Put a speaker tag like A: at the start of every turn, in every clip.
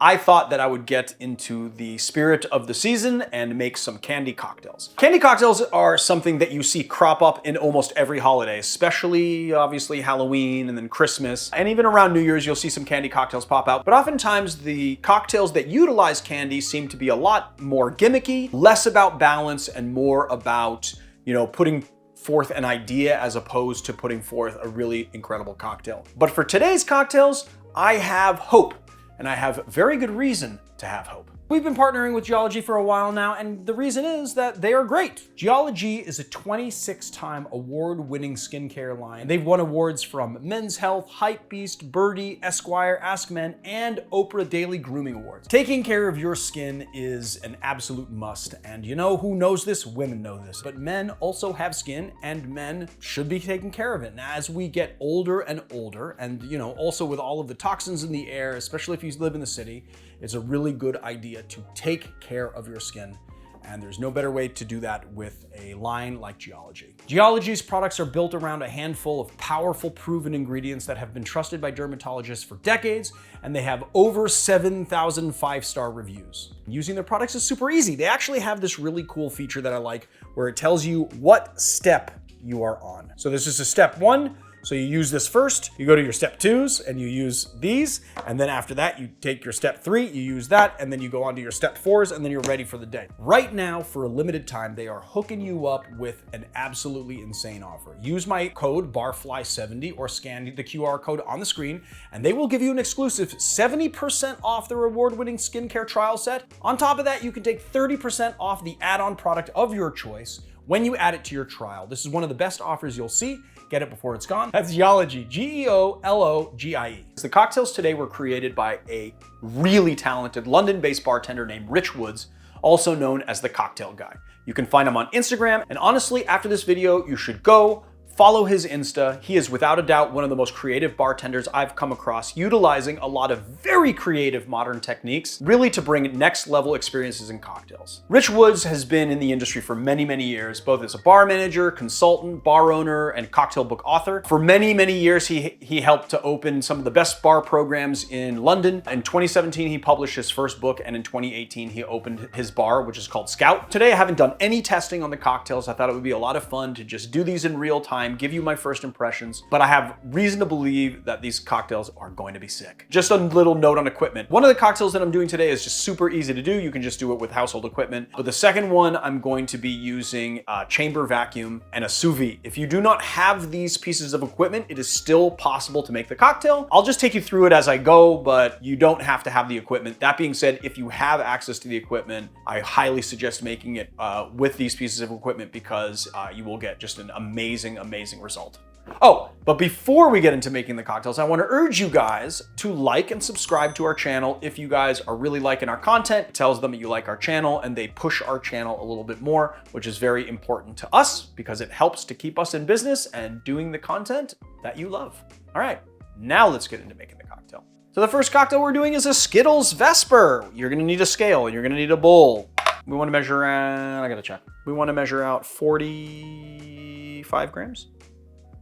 A: I thought that I would get into the spirit of the season and make some candy cocktails. Candy cocktails are something that you see crop up in almost every holiday, especially obviously Halloween and then Christmas. And even around New Year's, you'll see some candy cocktails pop out. But oftentimes the cocktails that utilize candy seem to be a lot more gimmicky, less about balance and more about, you know, putting forth an idea as opposed to putting forth a really incredible cocktail. But for today's cocktails, I have hope, and I have very good reason to have hope. We've been partnering with Geology for a while now, and the reason is that they are great. Geology is a 26-time award-winning skincare line. They've won awards from Men's Health, Hypebeast, Birdie, Esquire, Ask Men, and Oprah Daily Grooming Awards. Taking care of your skin is an absolute must, and you know who knows this? Women know this. But men also have skin, and men should be taking care of it. Now, as we get older and older, and you know, also with all of the toxins in the air, especially if you live in the city, it's a really good idea to take care of your skin. And there's no better way to do that with a line like Geology. Geology's products are built around a handful of powerful, proven ingredients that have been trusted by dermatologists for decades, and they have over 7,000 five-star reviews. Using their products is super easy. They actually have this really cool feature that I like where it tells you what step you are on. So this is a step 1. So you use this first, you go to your step 2s and you use these, and then after that you take your step 3, you use that, and then you go on to your step 4s, and then you're ready for the day. Right now, for a limited time, they are hooking you up with an absolutely insane offer. Use my code BARFLY70 or scan the QR code on the screen, and they will give you an exclusive 70% off their award-winning skincare trial set. On top of that, you can take 30% off the add-on product of your choice when you add it to your trial. This is one of the best offers you'll see. Get it before it's gone. That's Geology, Geologie. The cocktails today were created by a really talented London-based bartender named Rich Woods, also known as the Cocktail Guy. You can find him on Instagram, and honestly, after this video, you should go follow his Insta. He is without a doubt one of the most creative bartenders I've come across, utilizing a lot of very creative modern techniques, really to bring next level experiences in cocktails. Rich Woods has been in the industry for many, many years, both as a bar manager, consultant, bar owner, and cocktail book author. For many, many years, he helped to open some of the best bar programs in London. In 2017, he published his first book, and in 2018, he opened his bar, which is called Scout. Today, I haven't done any testing on the cocktails. I thought it would be a lot of fun to just do these in real time, give you my first impressions, but I have reason to believe that these cocktails are going to be sick. Just a little note on equipment. One of the cocktails that I'm doing today is just super easy to do. You can just do it with household equipment. But the second one, I'm going to be using a chamber vacuum and a sous vide. If you do not have these pieces of equipment, it is still possible to make the cocktail. I'll just take you through it as I go, but you don't have to have the equipment. That being said, if you have access to the equipment, I highly suggest making it with these pieces of equipment because you will get just an amazing result. Oh, but before we get into making the cocktails, I want to urge you guys to like and subscribe to our channel. If you guys are really liking our content, it tells them that you like our channel and they push our channel a little bit more, which is very important to us because it helps to keep us in business and doing the content that you love. All right, now let's get into making the cocktail. So the first cocktail we're doing is a Skittles Vesper. You're gonna need a scale, you're gonna need a bowl. We want to measure out, I gotta check. We want to measure out 45 grams.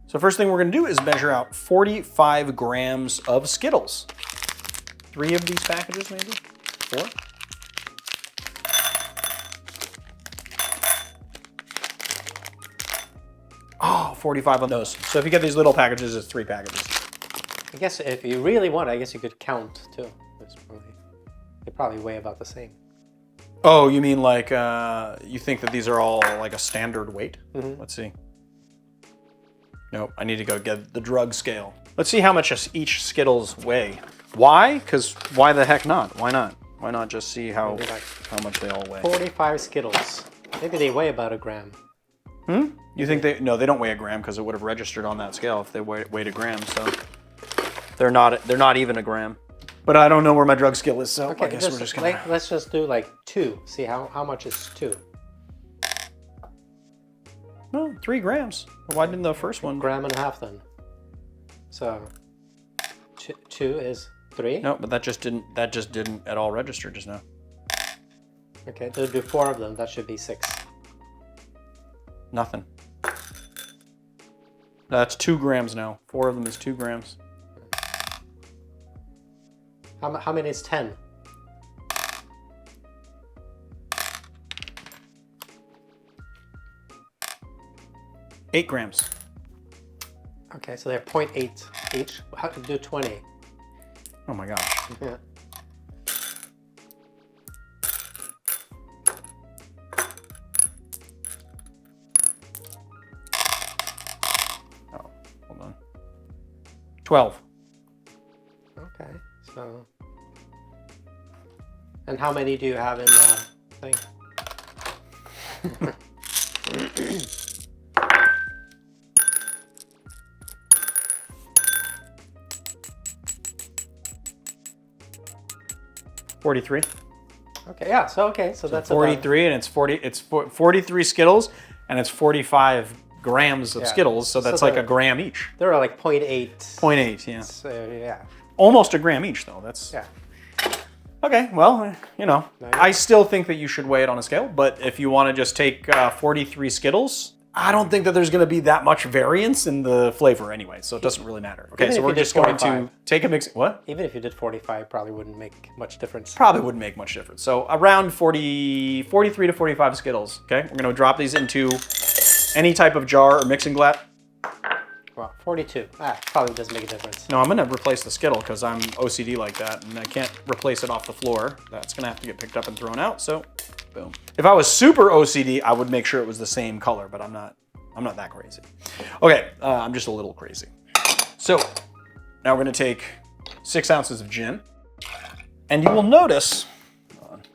A: So first thing we're gonna do is measure out 45 grams of Skittles. 3 of these packages, maybe? 4? Oh, 45 of those. So if you get these little packages, it's 3 packages.
B: I guess if you really want, I guess you could count too. They probably weigh about the same.
A: Oh, you mean like, you think that these are all like a standard weight?
B: Mm-hmm.
A: Let's see. Nope, I need to go get the drug scale. Let's see how much each Skittles weigh. Why? Because why the heck not? Why not? Why not just see how much they all weigh?
B: 45 Skittles. Maybe they weigh about a gram.
A: You think they, no, they don't weigh a gram because it would have registered on that scale if they weighed a gram, so they're not even a gram. But I don't know where my drug scale is, so
B: Okay,
A: I guess we're just gonna...
B: let's just do like 2. See how much is 2?
A: No, 3 grams. Why didn't the first one?
B: Gram and a half then. So 2 is 3.
A: No, but that just didn't at all register just now.
B: Okay, there'll be 4 of them. That should be 6.
A: Nothing. That's 2 grams now. 4 of them is 2 grams.
B: How many is 10?
A: 8 grams.
B: Okay, so they're 0.8 each. How to do 20?
A: Oh my gosh.
B: Yeah.
A: Oh, hold on. 12.
B: Okay, so. And how many do you have in the thing?
A: 43.
B: Okay, yeah. So that's
A: 43, and it's 40. It's 43 Skittles, and it's 45 grams of Skittles. So that's like a gram each.
B: There are like 0.8.
A: 0.8, yeah.
B: So, yeah.
A: Almost a gram each, though. That's
B: Yeah.
A: okay. Well, you know,
B: Nice.
A: I still think that you should weigh it on a scale. But if you want to just take 43 Skittles, I don't think that there's going to be that much variance in the flavor anyway. So it doesn't really matter. Okay,
B: Even
A: so
B: if
A: we're
B: you did
A: just going to
B: 45.
A: take a mix. What?
B: Even if you did 45, probably wouldn't make much difference.
A: Probably wouldn't make much difference. So around 43 to 45 Skittles. Okay, we're going to drop these into any type of jar or mixing glass.
B: Well, 42. Probably doesn't make a difference.
A: No, I'm going to replace the Skittle because I'm OCD like that, and I can't replace it off the floor. That's going to have to get picked up and thrown out. So, boom. If I was super OCD, I would make sure it was the same color, but I'm not that crazy. Okay, I'm just a little crazy. So now we're going to take 6 ounces of gin, and you will notice.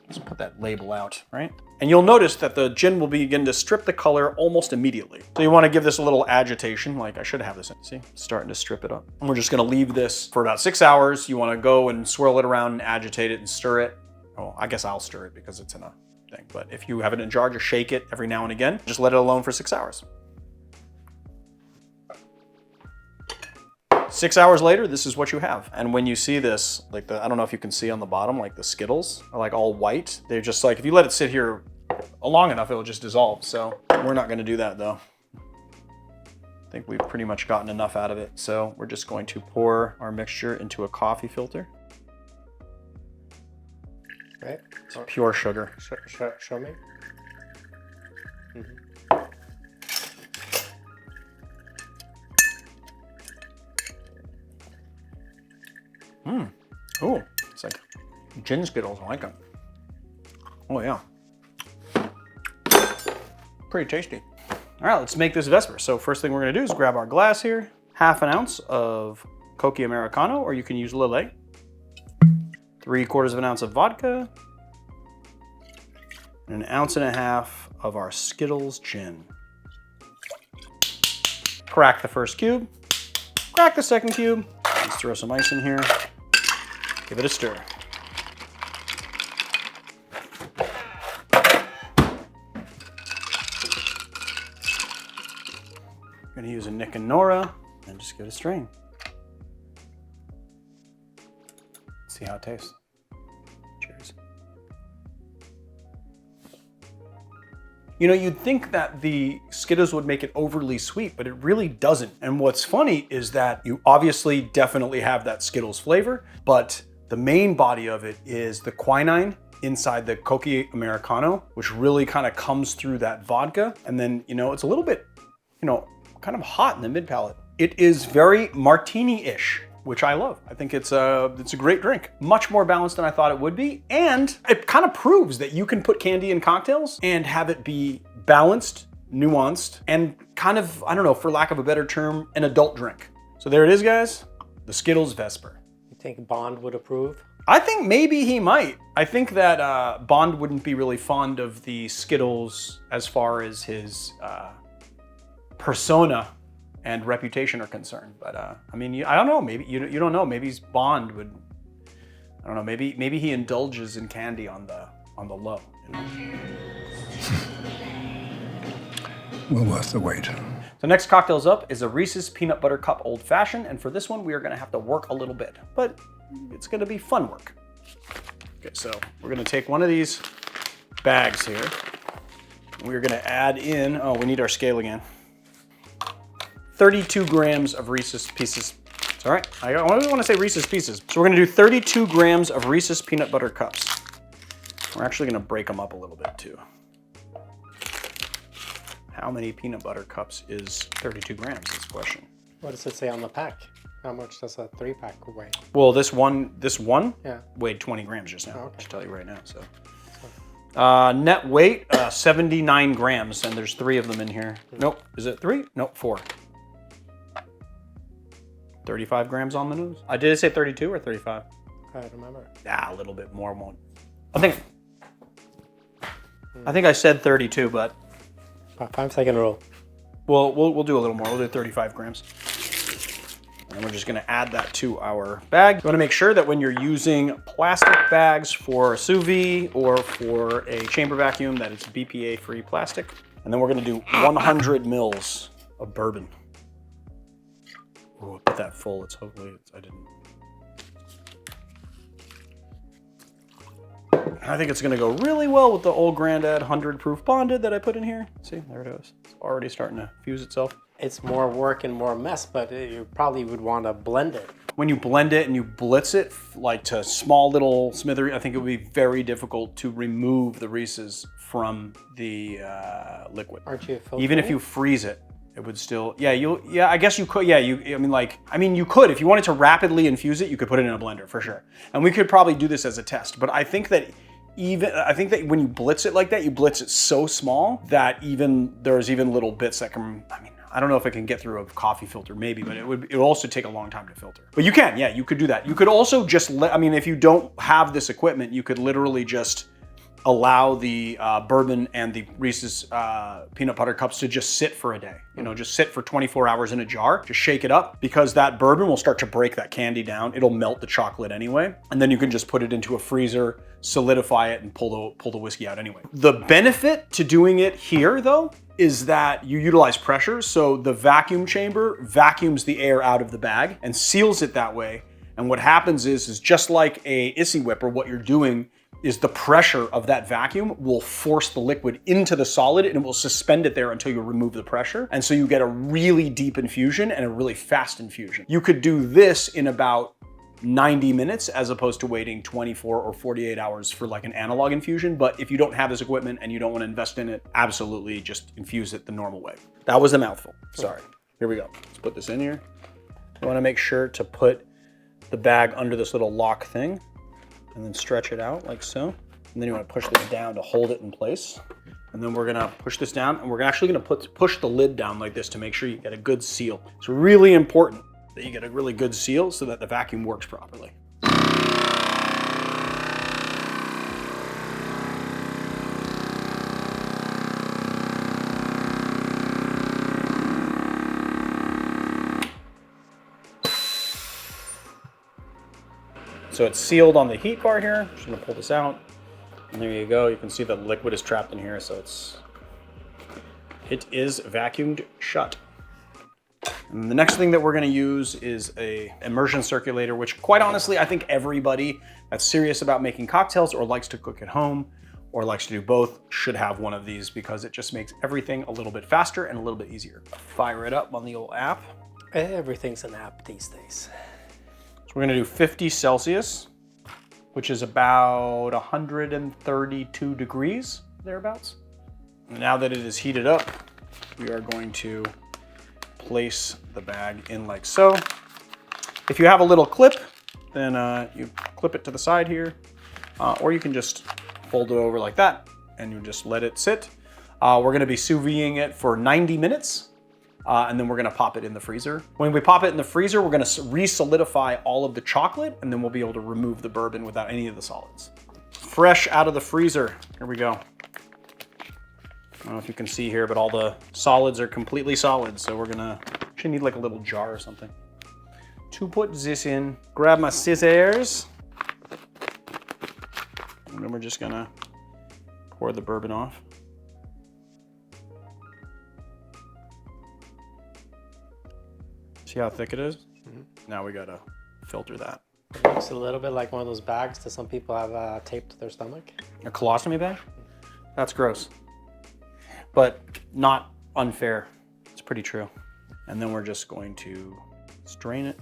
A: Let's put that label out, right? And you'll notice that the gin will begin to strip the color almost immediately. So you want to give this a little agitation, like I should have this in. See, it's starting to strip it up. And we're just going to leave this for about 6 hours. You want to go and swirl it around and agitate it and stir it. Oh, I guess I'll stir it because it's in a thing. But if you have it in a jar, just shake it every now and again. Just let it alone for 6 hours. 6 hours later, this is what you have. And when you see this, like I don't know if you can see on the bottom, like the Skittles are like all white. They're just like, if you let it sit here long enough, it'll just dissolve. So we're not gonna do that though. I think we've pretty much gotten enough out of it. So we're just going to pour our mixture into a coffee filter.
B: Right?
A: It's pure sugar.
B: Show me.
A: Oh, it's like gin Skittles. I like them. Oh yeah. Pretty tasty. All right, let's make this Vesper. So first thing we're gonna do is grab our glass here, 1/2 ounce of Cocchi Americano, or you can use Lillet, 3/4 ounce of vodka, and 1.5 ounces of our Skittles Gin. Crack the first cube, crack the second cube. Let's throw some ice in here. Give it a stir. I'm gonna use a Nick and Nora and just give it a strain. See how it tastes. Cheers. You know, you'd think that the Skittles would make it overly sweet, but it really doesn't. And what's funny is that you obviously definitely have that Skittles flavor, but the main body of it is the quinine inside the Cocchi Americano, which really kind of comes through that vodka. And then, you know, it's a little bit, you know, kind of hot in the mid palate. It is very martini-ish, which I love. I think it's a great drink. Much more balanced than I thought it would be. And it kind of proves that you can put candy in cocktails and have it be balanced, nuanced, and kind of, I don't know, for lack of a better term, an adult drink. So there it is, guys. The Skittles Vesper.
B: Think Bond would approve?
A: I think maybe he might. I think that Bond wouldn't be really fond of the Skittles as far as his persona and reputation are concerned. But I mean, I don't know. Maybe you don't know. Maybe Bond would. I don't know. Maybe he indulges in candy on the low. You know?
C: Well worth the wait.
A: So next cocktails up is a Reese's Peanut Butter Cup Old Fashioned, and for this one we are going to have to work a little bit, but it's going to be fun work. Okay, so we're going to take one of these bags here. We're going to add in, oh, we need our scale again. 32 grams of Reese's Pieces. It's all right. I only want to say Reese's Pieces. So we're going to do 32 grams of Reese's Peanut Butter Cups. We're actually going to break them up a little bit too. How many peanut butter cups is 32 grams is the question.
B: What does it say on the pack? How much does a 3-pack weigh?
A: Well, this one
B: Yeah.
A: weighed 20 grams just now.
B: Oh, okay.
A: I'll just tell you right now, so. Net weight, 79 grams, and there's 3 of them in here. Nope, is it 3? Nope, 4. 35 grams on the nose. Did it say 32 or 35?
B: I don't remember.
A: A little bit more won't. I think I said 32, but
B: 5-second rule.
A: we'll do a little more. We'll do 35 grams. And we're just gonna add that to our bag. You wanna make sure that when you're using plastic bags for a sous vide or for a chamber vacuum, that it's BPA-free plastic. And then we're gonna do 100 mils of bourbon. Ooh, I put that full, I didn't. I think it's gonna go really well with the old Grandad 100 proof bonded that I put in here. See, there it is. It's already starting to fuse itself.
B: It's more work and more mess, but you probably would want to blend it.
A: When you blend it and you blitz it like to small little smithery, I think it would be very difficult to remove the Reese's from the liquid.
B: Aren't you filtering
A: Even if
B: it?
A: you freeze it, it would still, I guess you could, you could, if you wanted to rapidly infuse it, you could put it in a blender for sure. And we could probably do this as a test, but I think that when you blitz it like that, you blitz it so small that there's even little bits that can, I don't know if it can get through a coffee filter, maybe, but it would also take a long time to filter. But you can, you could do that. You could also just if you don't have this equipment, you could literally just allow the bourbon and the Reese's peanut butter cups to just sit for a day. Just sit for 24 hours in a jar, just shake it up, because that bourbon will start to break that candy down. It'll melt the chocolate anyway. And then you can just put it into a freezer, solidify it, and pull the whiskey out anyway. The benefit to doing it here, though, is that you utilize pressure. So the vacuum chamber vacuums the air out of the bag and seals it that way. And what happens is just like a Issy Whipper, what you're doing is the pressure of that vacuum will force the liquid into the solid and it will suspend it there until you remove the pressure. And so you get a really deep infusion and a really fast infusion. You could do this in about 90 minutes as opposed to waiting 24 or 48 hours for like an analog infusion. But if you don't have this equipment and you don't want to invest in it, absolutely just infuse it the normal way. That was a mouthful, sorry. Here we go, let's put this in here. You want to make sure to put the bag under this little lock thing and then stretch it out like so. And then you want to push this down to hold it in place. And then we're gonna push this down and we're actually gonna push the lid down like this to make sure you get a good seal. It's really important that you get a really good seal so that the vacuum works properly. So it's sealed on the heat bar here. I'm just gonna pull this out. And there you go. You can see the liquid is trapped in here, so it is vacuumed shut. And the next thing that we're gonna use is a immersion circulator, which quite honestly, I think everybody that's serious about making cocktails or likes to cook at home or likes to do both should have one of these, because it just makes everything a little bit faster and a little bit easier. Fire it up on the old app.
B: Everything's an app these days.
A: So we're gonna do 50 Celsius, which is about 132 degrees, thereabouts. And now that it is heated up, we are going to place the bag in like so. If you have a little clip, then you clip it to the side here, or you can just fold it over like that and you just let it sit. We're gonna be sous videing it for 90 minutes. And then we're gonna pop it in the freezer. When we pop it in the freezer, we're gonna re-solidify all of the chocolate, and then we'll be able to remove the bourbon without any of the solids. Fresh out of the freezer, here we go. I don't know if you can see here, but all the solids are completely solid, so we're gonna, actually need like a little jar or something. To put this in, grab my scissors, and then we're just gonna pour the bourbon off. See how thick it is? Mm-hmm. Now we gotta filter that.
B: It looks a little bit like one of those bags that some people have taped to their stomach.
A: A colostomy bag? That's gross. But not unfair. It's pretty true. And then we're just going to strain it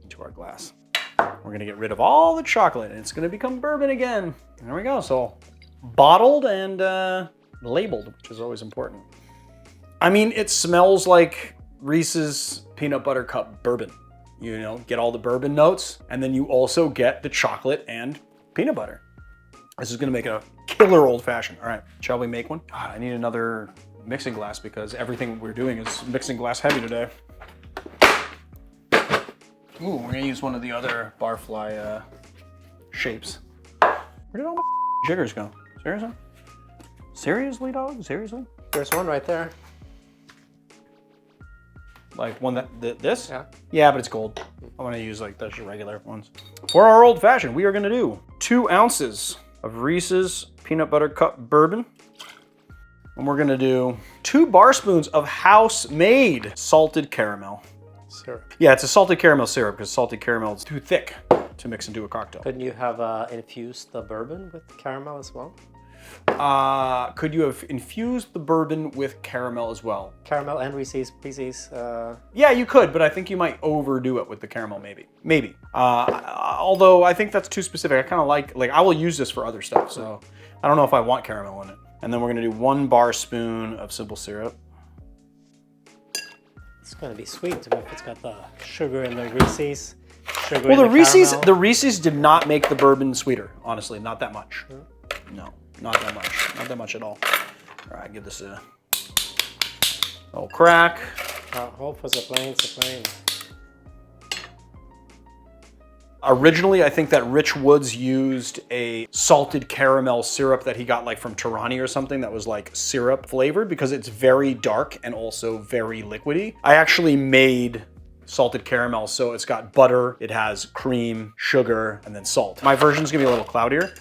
A: into our glass. We're gonna get rid of all the chocolate and it's gonna become bourbon again. There we go, so bottled and labeled, which is always important. I mean, it smells like Reese's peanut butter cup bourbon. You know, get all the bourbon notes, and then you also get the chocolate and peanut butter. This is gonna make it a killer old fashioned. All right, shall we make one? God, I need another mixing glass because everything we're doing is mixing glass heavy today. Ooh, we're gonna use one of the other barfly shapes. Where did all my jiggers go? Seriously? Seriously, dog? Seriously?
B: There's one right there.
A: Like one that, this?
B: Yeah.
A: Yeah, but it's gold. I wanna use like the regular ones. For our old fashioned, we are gonna do 2 ounces of Reese's peanut butter cup bourbon. And we're gonna do 2 bar spoons of house-made salted caramel.
B: Syrup.
A: Yeah, it's a salted caramel syrup because salted caramel is too thick to mix into a cocktail.
B: Couldn't you have infused the bourbon with caramel as well?
A: Could you have infused the bourbon with caramel as well?
B: Caramel and Reese's Pieces.
A: Yeah, you could, but I think you might overdo it with the caramel, maybe. Maybe. Although I think that's too specific. I kind of like I will use this for other stuff, so I don't know if I want caramel in it. And then we're gonna do 1 bar spoon of simple syrup.
B: It's gonna be sweet if it's got the sugar in the Reese's. Sugar
A: Well,
B: in
A: the
B: caramel.
A: Reese's did not make the bourbon sweeter, honestly, not that much. No, not that much. Not that much at all. All right, give this a little crack.
B: Hope for the plane.
A: Originally, I think that Rich Woods used a salted caramel syrup that he got like from Tirani or something that was like syrup flavored because it's very dark and also very liquidy. I actually made salted caramel, so it's got butter, it has cream, sugar, and then salt. My version's gonna be a little cloudier.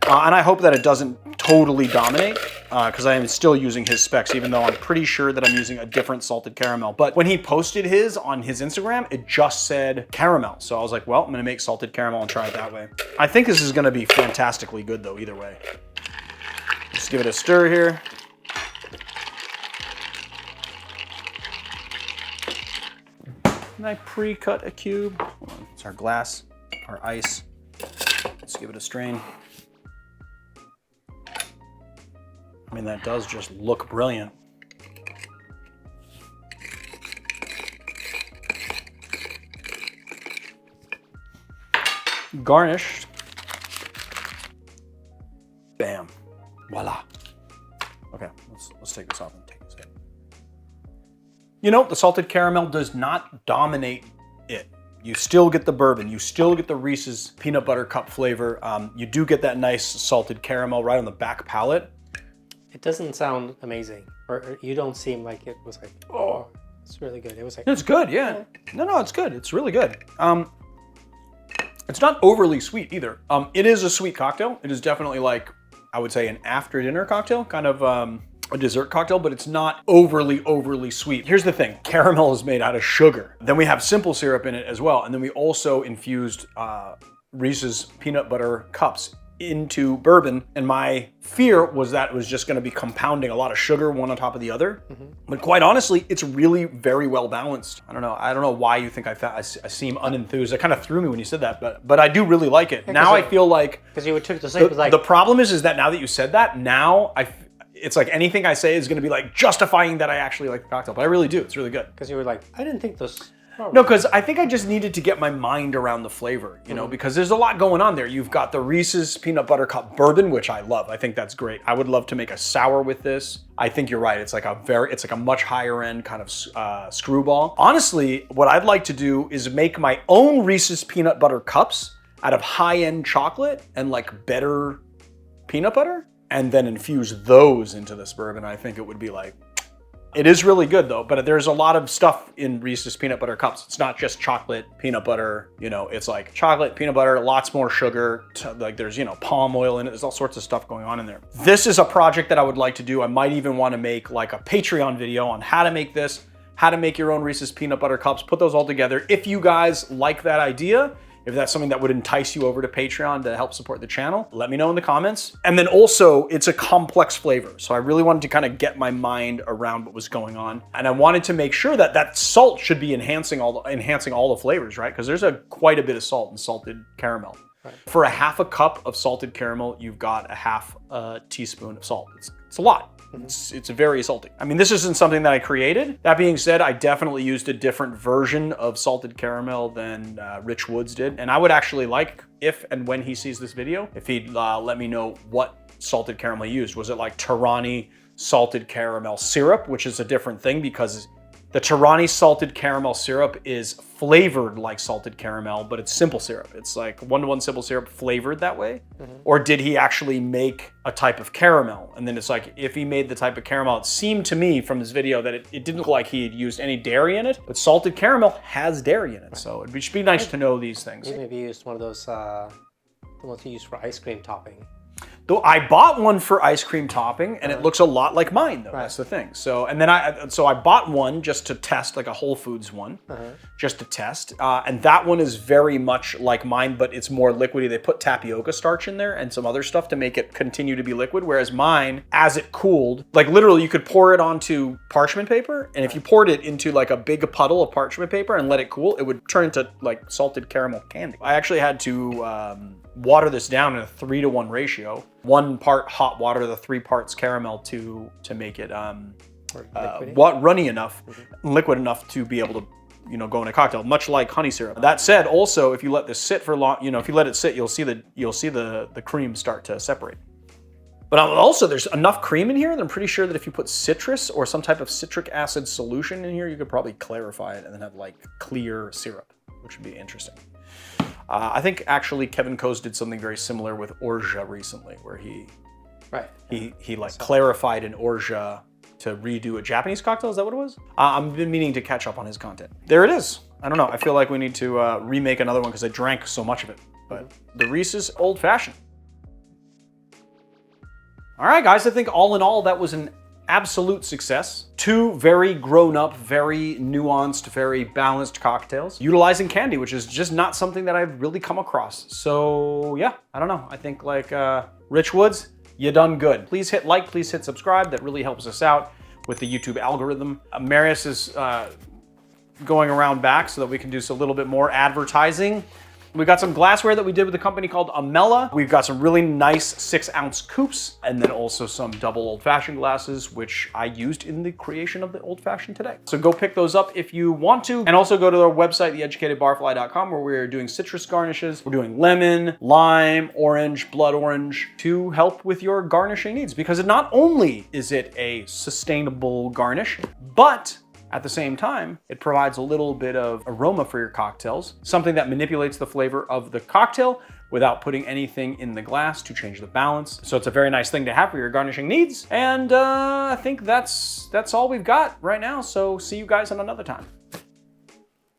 A: And I hope that it doesn't totally dominate because I am still using his specs, even though I'm pretty sure that I'm using a different salted caramel. But when he posted his on his Instagram, it just said caramel. So I was like, well, I'm gonna make salted caramel and try it that way. I think this is gonna be fantastically good though, either way. Just give it a stir here. And I pre-cut a cube. Hold on. It's our glass, our ice. Let's give it a strain. I mean, that does just look brilliant. Garnished. Bam. Voila. Okay, let's take this off and take this out. You know, the salted caramel does not dominate it. You still get the bourbon, you still get the Reese's peanut butter cup flavor. You do get that nice salted caramel right on the back palate.
B: It doesn't sound amazing, or you don't seem like it was like, oh, it's really good. It was like,
A: It's good, yeah. No, it's good. It's really good. It's not overly sweet either. It is a sweet cocktail. It is definitely like, I would say, an after dinner cocktail, kind of a dessert cocktail, but it's not overly sweet. Here's the thing, caramel is made out of sugar. Then we have simple syrup in it as well. And then we also infused Reese's peanut butter cups into bourbon. And my fear was that it was just gonna be compounding a lot of sugar one on top of the other. But quite honestly, it's really very well balanced. I don't know why you think I seem unenthused. It kind of threw me when you said that, but I do really like it. Now I feel like,
B: because you took the same, like,
A: the problem is that now that you said that, now it's like anything I say is gonna be like justifying that I actually like the cocktail, but I really do, it's really good.
B: because you were like, I didn't think this.
A: No, because I think I just needed to get my mind around the flavor, you know, because there's a lot going on there. You've got the Reese's peanut butter cup bourbon, which I love. I think that's great. I would love to make a sour with this. I think you're right. It's like a much higher end kind of screwball. Honestly, what I'd like to do is make my own Reese's peanut butter cups out of high-end chocolate and like better peanut butter, and then infuse those into this bourbon. I think it would be like, it is really good though, but there's a lot of stuff in Reese's peanut butter cups. It's not just chocolate, peanut butter, you know, it's like chocolate, peanut butter, lots more sugar, like there's, you know, palm oil in it. There's all sorts of stuff going on in there. This is a project that I would like to do. I might even want to make like a Patreon video on how to make this, how to make your own Reese's peanut butter cups, put those all together. If you guys like that idea, if that's something that would entice you over to Patreon to help support the channel, let me know in the comments. And then also, it's a complex flavor. So I really wanted to kind of get my mind around what was going on. And I wanted to make sure that that salt should be enhancing all the flavors, right? Because there's quite a bit of salt in salted caramel. Right. For a half a cup of salted caramel, you've got a half a teaspoon of salt. It's a lot. It's very salty. I mean, this isn't something that I created. That being said, I definitely used a different version of salted caramel than Rich Woods did. And I would actually like, if and when he sees this video, if he'd let me know what salted caramel he used. Was it like Torani salted caramel syrup, which is a different thing because the Torani salted caramel syrup is flavored like salted caramel, but it's simple syrup. It's like 1-to-1 simple syrup flavored that way. Or did he actually make a type of caramel? And then it's like, if he made the type of caramel, it seemed to me from this video that it didn't look like he had used any dairy in it, but salted caramel has dairy in it. So it should be nice to know these things.
B: He maybe used one of those, the ones you use for ice cream topping.
A: Though I bought one for ice cream topping, and it looks a lot like mine, though. That's the thing. So, and then I bought one just to test, like a Whole Foods one, just to test. And that one is very much like mine, but it's more liquidy. They put tapioca starch in there and some other stuff to make it continue to be liquid. Whereas mine, as it cooled, like literally you could pour it onto parchment paper, and if you poured it into like a big puddle of parchment paper and let it cool, it would turn into like salted caramel candy. I actually had to water this down in a 3-to-1 ratio. 1 part hot water to 3 parts caramel to make it runny enough, liquid enough to be able to go in a cocktail, much like honey syrup. That said, also if you let this sit for long, if you let it sit, you'll see the cream start to separate. But also there's enough cream in here that I'm pretty sure that if you put citrus or some type of citric acid solution in here, you could probably clarify it and then have like clear syrup, which would be interesting. I think actually Kevin Coase did something very similar with orge recently, where he like clarified an orge to redo a Japanese cocktail. Is that what it was? I've been meaning to catch up on his content. There it is. I don't know. I feel like we need to remake another one because I drank so much of it. But the Reese's Old Fashioned. All right, guys. I think all in all, that was an absolute success. 2 very grown-up, very nuanced, very balanced cocktails utilizing candy, which is just not something that I've really come across. So yeah, I don't know. I think like Rich Woods, you done good. Please hit like, please hit subscribe. That really helps us out with the YouTube algorithm. Marius is going around back so that we can do a little bit more advertising. We got some glassware that we did with a company called Amehla. We've got some really nice 6-ounce coupes, and then also some double old-fashioned glasses, which I used in the creation of the old-fashioned today. So go pick those up if you want to. And also go to our website, theeducatedbarfly.com, where we're doing citrus garnishes. We're doing lemon, lime, orange, blood orange to help with your garnishing needs. Because not only is it a sustainable garnish, but at the same time, it provides a little bit of aroma for your cocktails, something that manipulates the flavor of the cocktail without putting anything in the glass to change the balance. So it's a very nice thing to have for your garnishing needs. And I think that's all we've got right now. So see you guys on another time.